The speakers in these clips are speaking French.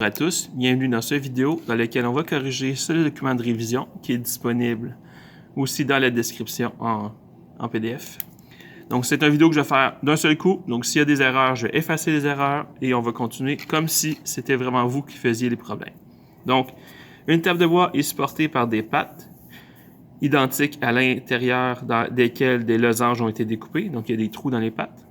Bonjour à tous, bienvenue dans cette vidéo dans laquelle on va corriger ce document de révision qui est disponible aussi dans la description en PDF. Donc c'est une vidéo que je vais faire d'un seul coup, donc s'il y a des erreurs, je vais effacer les erreurs et on va continuer comme si c'était vraiment vous qui faisiez les problèmes. Donc, une table de bois est supportée par des pattes identiques à l'intérieur desquelles des losanges ont été découpés, donc il y a des trous dans les pattes.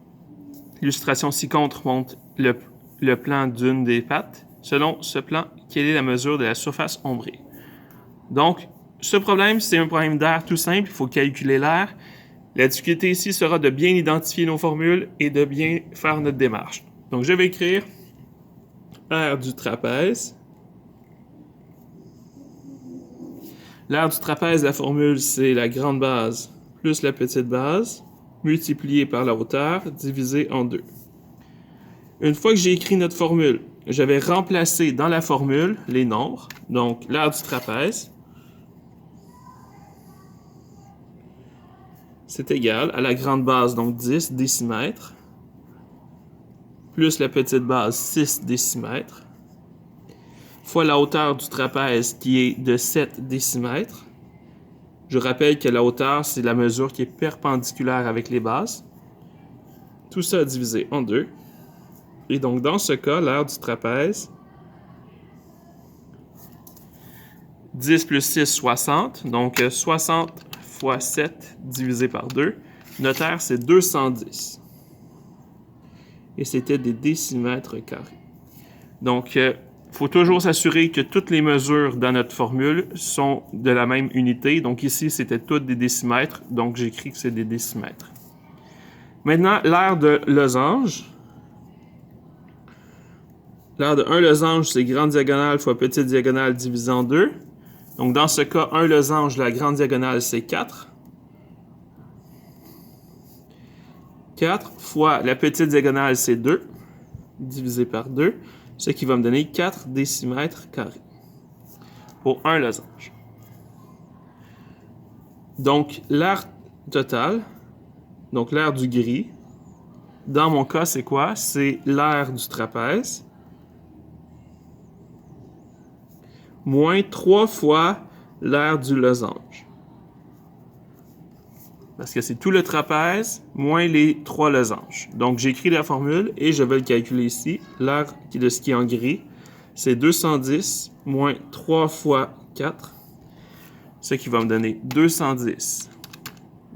L'illustration ci-contre montre le plan d'une des pattes. Selon ce plan, quelle est la mesure de la surface ombrée? Donc, ce problème, c'est un problème d'air tout simple. Il faut calculer l'air. La difficulté ici sera de bien identifier nos formules et de bien faire notre démarche. Donc, je vais écrire l'air du trapèze. L'air du trapèze, la formule, c'est la grande base plus la petite base, multiplié par la hauteur, divisé en 2. Une fois que j'ai écrit notre formule, je vais remplacer dans la formule les nombres. Donc, l'aire du trapèze, c'est égal à la grande base, donc 10 décimètres, plus la petite base, 6 décimètres, fois la hauteur du trapèze qui est de 7 décimètres. Je rappelle que la hauteur, c'est la mesure qui est perpendiculaire avec les bases. Tout ça divisé en 2. Et donc, dans ce cas, l'aire du trapèze, 10 plus 6, 60. Donc, 60 fois 7 divisé par 2. Notre aire, c'est 210. Et c'était des décimètres carrés. Donc, il faut toujours s'assurer que toutes les mesures dans notre formule sont de la même unité. Donc, ici, c'était toutes des décimètres. Donc, j'écris que c'est des décimètres. Maintenant, l'aire de losange. L'aire de 1 losange, c'est grande diagonale fois petite diagonale divisé en 2. Donc, dans ce cas, 1 losange, la grande diagonale, c'est 4. 4 fois la petite diagonale, c'est 2, divisé par 2, ce qui va me donner 4 décimètres carrés pour 1 losange. Donc, l'aire totale, donc l'aire du gris, dans mon cas, c'est quoi? C'est l'aire du trapèze, moins 3 fois l'aire du losange. Parce que c'est tout le trapèze moins les 3 losanges. Donc, j'écris la formule et je vais le calculer ici. L'aire de ce qui est en gris, c'est 210 moins 3 fois 4, ce qui va me donner 210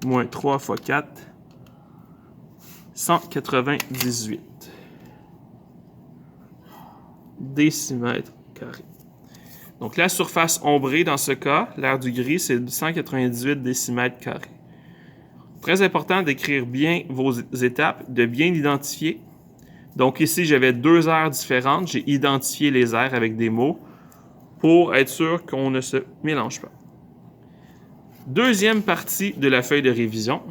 moins 3 fois 4, 198 décimètres carrés. Donc, la surface ombrée, dans ce cas, l'aire du gris, c'est 198 décimètres carrés. Très important d'écrire bien vos étapes, de bien identifier. Donc, ici, j'avais 2 aires différentes. J'ai identifié les aires avec des mots pour être sûr qu'on ne se mélange pas. Deuxième partie de la feuille de révision.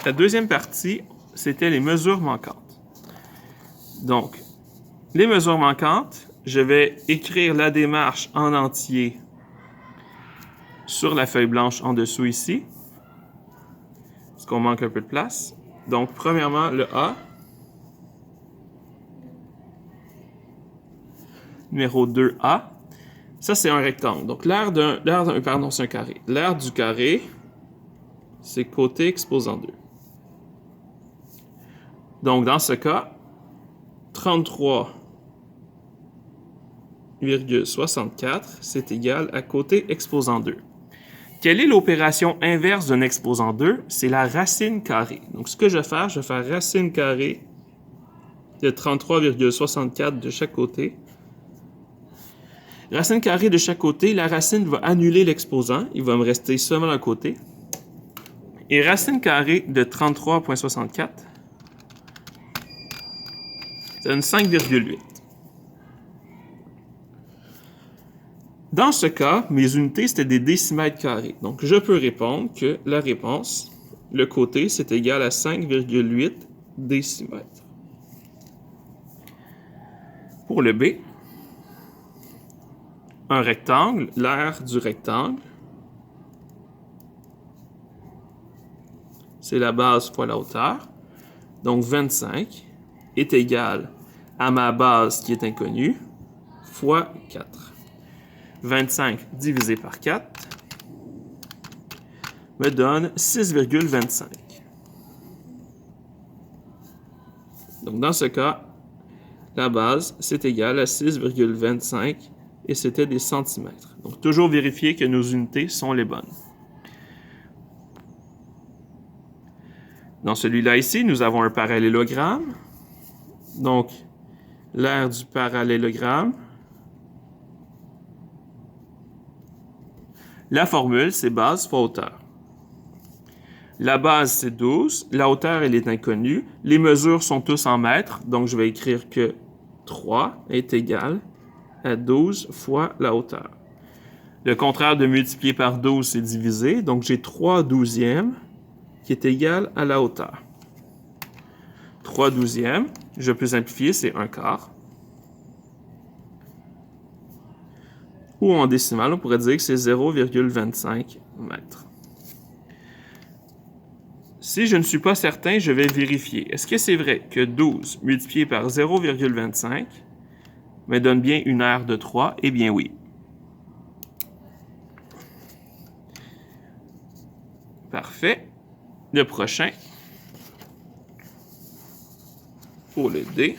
La deuxième partie, c'était les mesures manquantes. Donc, les mesures manquantes, je vais écrire la démarche en entier sur la feuille blanche en dessous ici, parce qu'on manque un peu de place. Donc, premièrement, le A. Numéro 2A. Ça, c'est un rectangle. Donc, c'est un carré. L'aire du carré, c'est côté exposant 2. Donc, dans ce cas, 33,64, c'est égal à côté exposant 2. Quelle est l'opération inverse d'un exposant 2? C'est la racine carrée. Donc, ce que je vais faire racine carrée de 33,64 de chaque côté. Racine carrée de chaque côté, la racine va annuler l'exposant. Il va me rester seulement un côté. Et racine carrée de 33,64, ça donne 5,8. Dans ce cas, mes unités, c'était des décimètres carrés. Donc, je peux répondre que la réponse, le côté, c'est égal à 5,8 décimètres. Pour le B, un rectangle, l'aire du rectangle, c'est la base fois la hauteur. Donc, 25 est égal à ma base qui est inconnue fois 4. 25 divisé par 4 me donne 6,25. Donc, dans ce cas, la base, c'est égal à 6,25 et c'était des centimètres. Donc, toujours vérifier que nos unités sont les bonnes. Dans celui-là ici, nous avons un parallélogramme. Donc, l'aire du parallélogramme. La formule, c'est base fois hauteur. La base, c'est 12. La hauteur, elle est inconnue. Les mesures sont tous en mètres. Donc, je vais écrire que 3 est égal à 12 fois la hauteur. Le contraire de multiplier par 12, c'est diviser. Donc, j'ai 3 douzièmes qui est égal à la hauteur. 3 douzièmes, je peux simplifier, c'est 1 quart. Ou en décimale, on pourrait dire que c'est 0,25 mètres. Si je ne suis pas certain, je vais vérifier. Est-ce que c'est vrai que 12 multiplié par 0,25 me donne bien une aire de 3? Eh bien oui. Parfait. Le prochain, pour le D.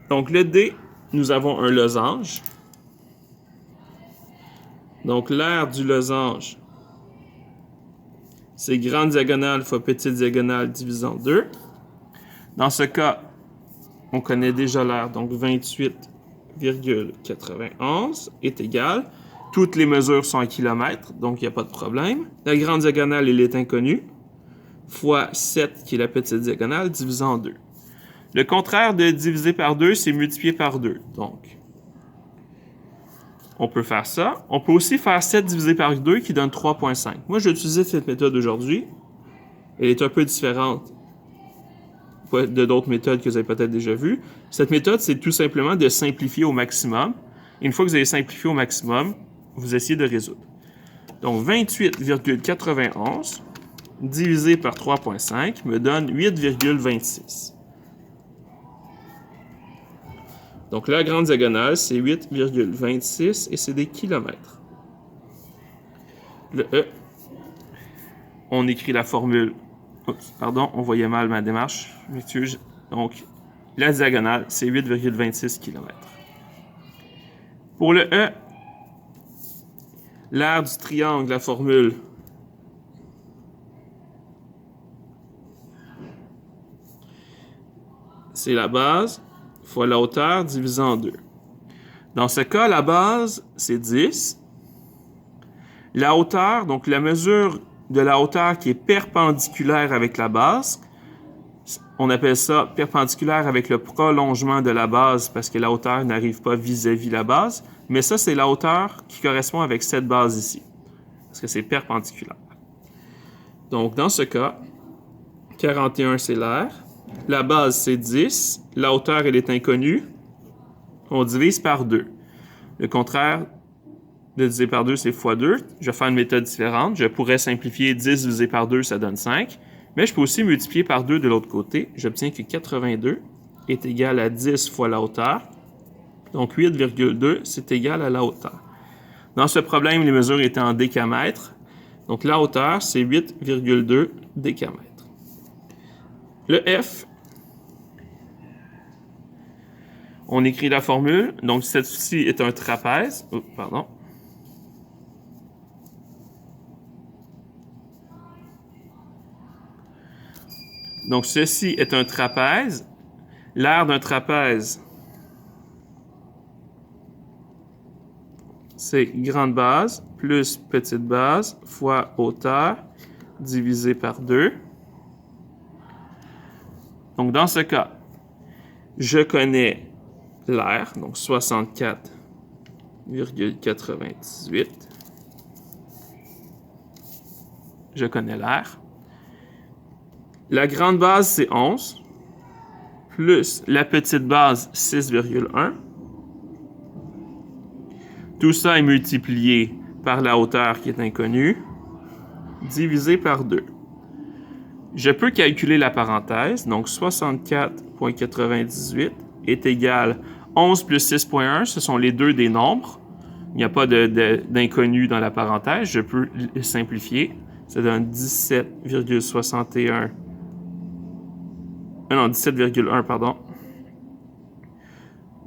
Donc, le D, nous avons un losange. Donc, l'aire du losange, c'est grande diagonale fois petite diagonale divisé en 2. Dans ce cas, on connaît déjà l'aire, donc 28,91 est égal. Toutes les mesures sont en kilomètres, donc il n'y a pas de problème. La grande diagonale, elle est inconnue, fois 7, qui est la petite diagonale, divisé en 2. Le contraire de diviser par 2, c'est multiplier par 2. Donc, on peut faire ça. On peut aussi faire 7 divisé par 2 qui donne 3,5. Moi, j'ai utilisé cette méthode aujourd'hui. Elle est un peu différente de d'autres méthodes que vous avez peut-être déjà vues. Cette méthode, c'est tout simplement de simplifier au maximum. Et une fois que vous avez simplifié au maximum, vous essayez de résoudre. Donc, 28,91 divisé par 3,5 me donne 8,26. Donc, la grande diagonale, c'est 8,26 et c'est des kilomètres. Le E, on écrit la formule. Oups, pardon, on voyait mal ma démarche. Donc, la diagonale, c'est 8,26 km. Pour le E, l'aire du triangle, la formule, c'est la base fois la hauteur divisé en 2. Dans ce cas, la base, c'est 10. La hauteur, donc la mesure de la hauteur qui est perpendiculaire avec la base, on appelle ça perpendiculaire avec le prolongement de la base parce que la hauteur n'arrive pas vis-à-vis la base, mais ça, c'est la hauteur qui correspond avec cette base ici, parce que c'est perpendiculaire. Donc, dans ce cas, 41, c'est l'aire. La base, c'est 10. La hauteur, elle est inconnue. On divise par 2. Le contraire de diviser par 2, c'est fois 2. Je vais faire une méthode différente. Je pourrais simplifier 10 divisé par 2, ça donne 5. Mais je peux aussi multiplier par 2 de l'autre côté. J'obtiens que 82 est égal à 10 fois la hauteur. Donc, 8,2, c'est égal à la hauteur. Dans ce problème, les mesures étaient en décamètres. Donc, la hauteur, c'est 8,2 décamètres. Le F, on écrit la formule. Donc, celle-ci est un trapèze. Oh, pardon. Donc, ceci est un trapèze. L'aire d'un trapèze, c'est grande base plus petite base fois hauteur divisé par 2. Donc, dans ce cas, je connais l'aire, donc 64,98. je connais l'aire. La grande base, c'est 11, plus la petite base, 6,1. Tout ça est multiplié par la hauteur qui est inconnue, divisé par 2. Je peux calculer la parenthèse, donc 64,98 est égal 11 plus 6,1, ce sont les deux des nombres. Il n'y a pas d'inconnu dans la parenthèse, je peux le simplifier. Ça donne 17,61. Non, 17,1, pardon.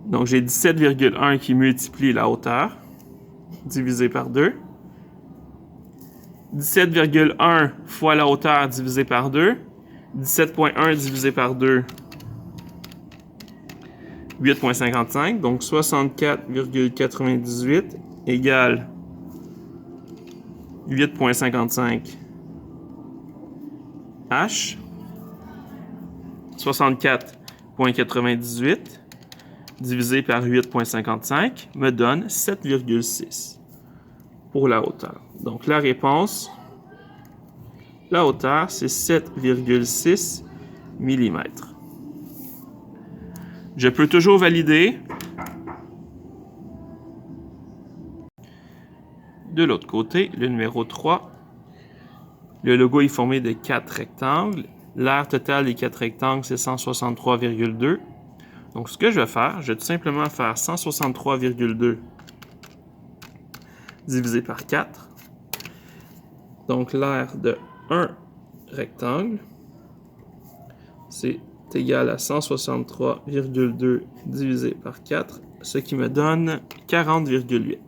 Donc, j'ai 17,1 qui multiplie la hauteur, divisé par 2. 17,1 fois la hauteur divisé par 2. 17,1 divisé par 2, 8,55. Donc, 64,98 égale 8,55 H. 64,98 divisé par 8,55 me donne 7,6 pour la hauteur. Donc, la réponse, la hauteur, c'est 7,6 mm. Je peux toujours valider. De l'autre côté, le numéro 3, le logo est formé de 4 rectangles. L'aire totale des 4 rectangles, c'est 163,2. Donc, ce que je vais faire, je vais tout simplement faire 163,2 divisé par 4. Donc, l'aire de 1 rectangle, c'est égal à 163,2 divisé par 4, ce qui me donne 40,8.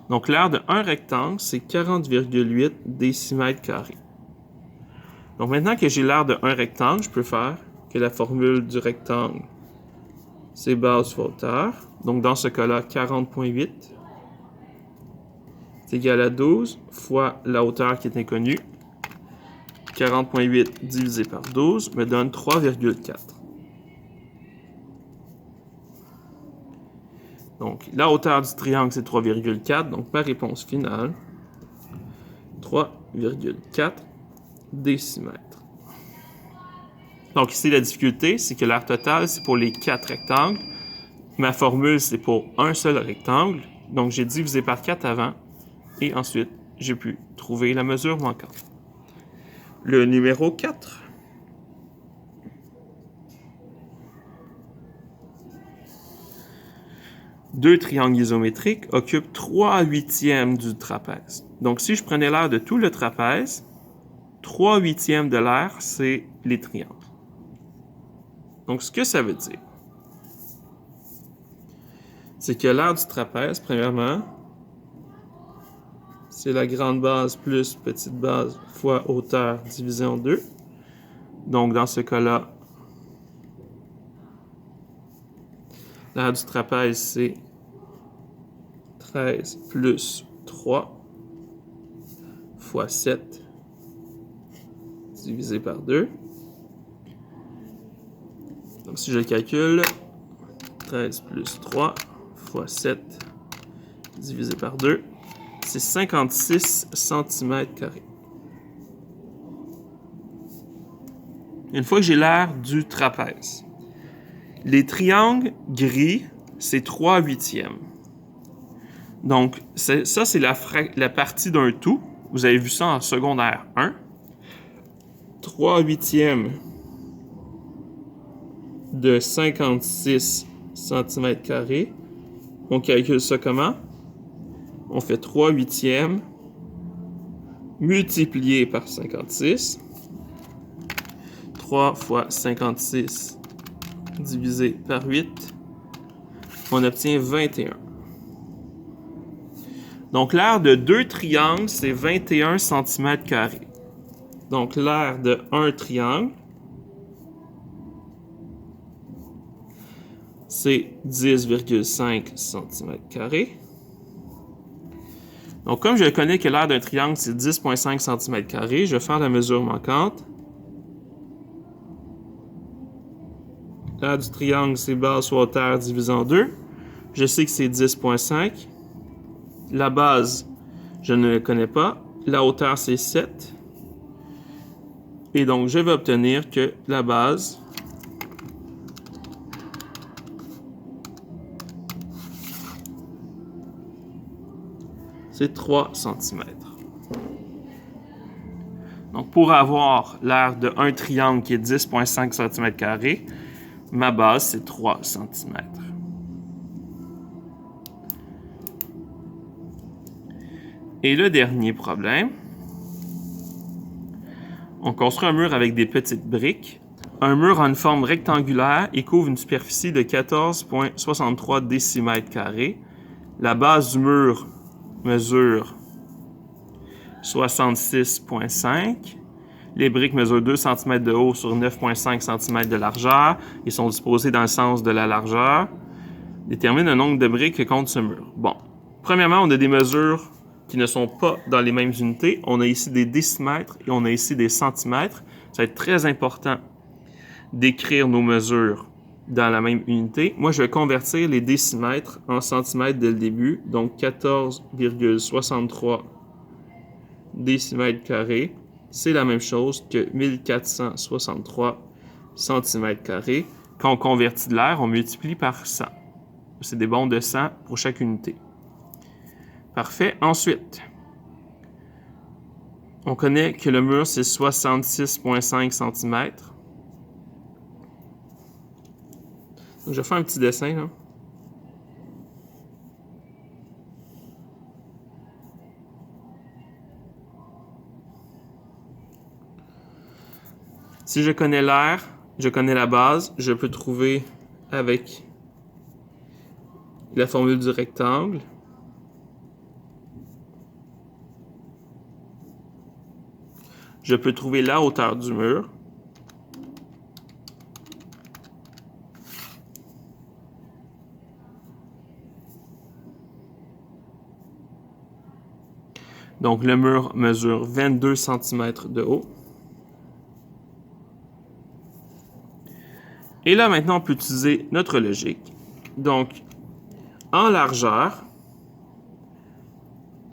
Donc, l'aire de 1 rectangle, c'est 40,8 décimètres carrés. Donc, maintenant que j'ai l'aire de 1 rectangle, je peux faire que la formule du rectangle, c'est base fois hauteur. Donc, dans ce cas-là, 40,8 c'est égal à 12 fois la hauteur qui est inconnue. 40,8 divisé par 12 me donne 3,4. Donc, la hauteur du triangle, c'est 3,4. Donc, ma réponse finale, 3,4 décimètres. Donc, ici, la difficulté, c'est que l'aire totale, c'est pour les 4 rectangles. Ma formule, c'est pour un seul rectangle. Donc, j'ai divisé par 4 avant. Et ensuite, j'ai pu trouver la mesure manquante. Le numéro 4. Deux triangles isométriques occupent 3/8 du trapèze. Donc, si je prenais l'aire de tout le trapèze, 3/8 de l'aire, c'est les triangles. Donc, ce que ça veut dire, c'est que l'aire du trapèze, premièrement, c'est la grande base plus petite base fois hauteur divisé en 2. Donc, dans ce cas-là, l'aire du trapèze, c'est 13 plus 3 fois 7 divisé par 2. Donc, si je calcule, 13 plus 3 fois 7 divisé par 2, c'est 56 cm². Une fois que j'ai l'aire du trapèze, les triangles gris, c'est 3/8. Donc, ça, c'est la partie d'un tout. Vous avez vu ça en secondaire 1. 3/8 de 56 cm². On calcule ça comment? On fait 3/8 multiplié par 56. 3 fois 56 divisé par 8. On obtient 21. Donc, l'aire de deux triangles, c'est 21 cm². Donc, l'aire de un triangle, c'est 10,5 cm². Donc, comme je connais que l'aire d'un triangle, c'est 10,5 cm², je vais faire la mesure manquante. L'aire du triangle, c'est base fois hauteur divisé en 2. Je sais que c'est 10,5. La base, je ne la connais pas. la hauteur c'est 7. Et donc, je vais obtenir que la base c'est 3 cm. Donc, pour avoir l'aire d'un triangle qui est 10,5 cm², ma base, c'est 3 cm. Et le dernier problème, on construit un mur avec des petites briques. Un mur a une forme rectangulaire et couvre une superficie de 14,63 décimètres². La base du mur mesure 66,5. Les briques mesurent 2 cm de haut sur 9,5 cm de largeur et sont disposées dans le sens de la largeur. Détermine le nombre de briques que compte ce mur. Bon, premièrement, on a des mesures qui ne sont pas dans les mêmes unités. On a ici des décimètres et on a ici des centimètres. Ça va être très important d'écrire nos mesures dans la même unité. Moi, je vais convertir les décimètres en centimètres dès le début. Donc, 14,63 décimètres². C'est la même chose que 1463 cm². Quand on convertit de l'air, on multiplie par 100. C'est des bonds de 100 pour chaque unité. Parfait. Ensuite, on connaît que le mur, c'est 66,5 cm. Donc, je vais faire un petit dessin, là. Si je connais l'aire, je connais la base, je peux trouver avec la formule du rectangle. Je peux trouver la hauteur du mur. Donc, le mur mesure 22 cm de haut. Et là, maintenant, on peut utiliser notre logique. Donc, en largeur,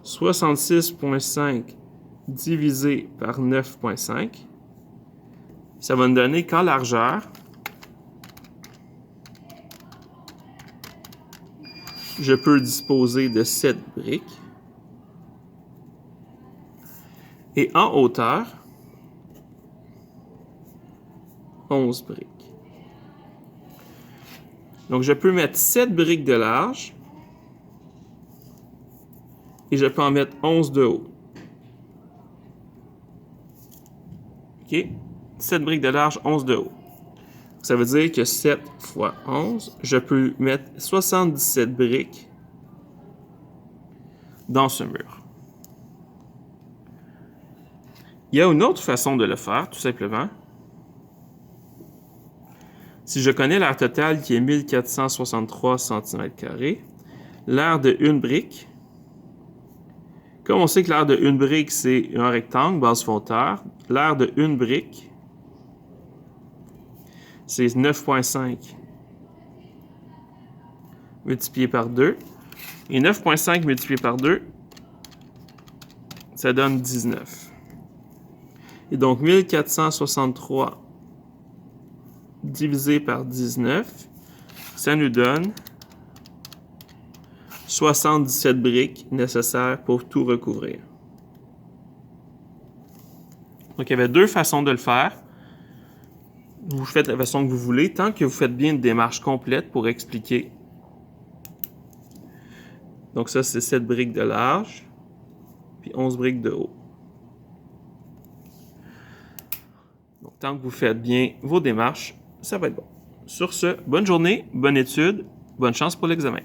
66,5 divisé par 9,5, ça va nous donner qu'en largeur, je peux disposer de 7 briques. Et en hauteur, 11 briques. Donc, je peux mettre 7 briques de large et je peux en mettre 11 de haut. OK? 7 briques de large, 11 de haut. Ça veut dire que 7 fois 11, je peux mettre 77 briques dans ce mur. Il y a une autre façon de le faire, tout simplement. Si je connais l'aire totale qui est 1463 cm², l'aire de une brique, comme on sait que l'aire de une brique, c'est un rectangle, base fondeur, l'aire de une brique, c'est 9,5 multiplié par 2. Et 9,5 multiplié par 2, ça donne 19. Et donc, 1463 divisé par 19, ça nous donne 77 briques nécessaires pour tout recouvrir. Donc, il y avait deux façons de le faire. Vous faites la façon que vous voulez, tant que vous faites bien une démarche complète pour expliquer. Donc ça, c'est 7 briques de large, puis 11 briques de haut. Donc, tant que vous faites bien vos démarches, ça va être bon. Sur ce, bonne journée, bonne étude, bonne chance pour l'examen.